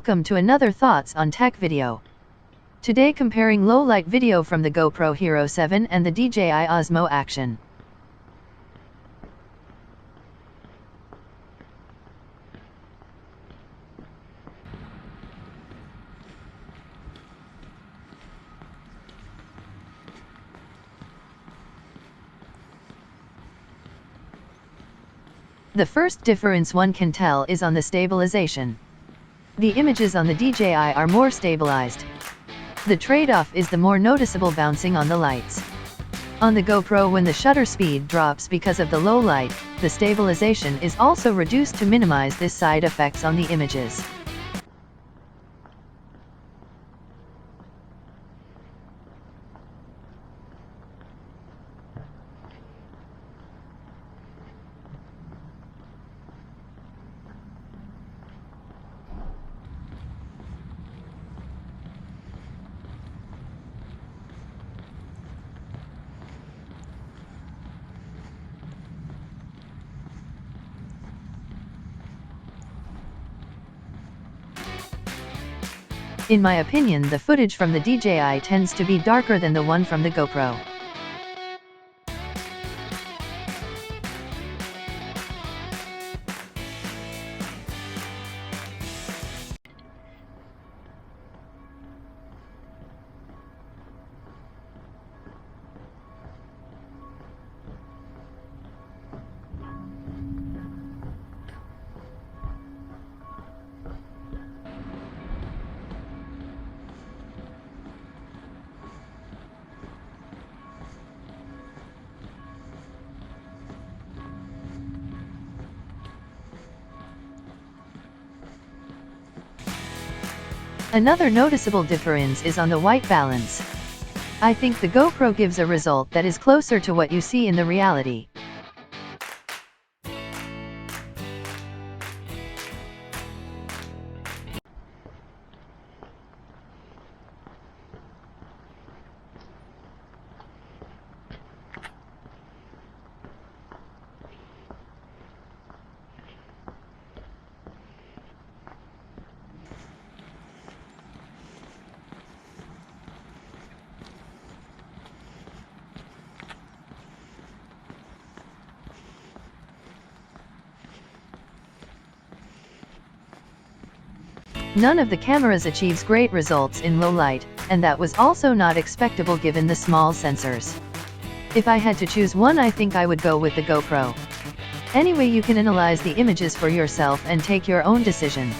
Welcome to another Thoughts on Tech video. Today comparing low-light video from the GoPro Hero 7 and the DJI Osmo Action. The first difference one can tell is on the stabilization. The images on the DJI are more stabilized. The trade-off is the more noticeable bouncing on the lights. On the GoPro, when the shutter speed drops because of the low light, the stabilization is also reduced to minimize this side effects on the images. In my opinion, the footage from the DJI tends to be darker than the one from the GoPro. Another noticeable difference is on the white balance. I think the GoPro gives a result that is closer to what you see in the reality. None of the cameras achieves great results in low light, and that was also not expectable given the small sensors. If I had to choose one, I think I would go with the GoPro. Anyway, you can analyze the images for yourself and take your own decision.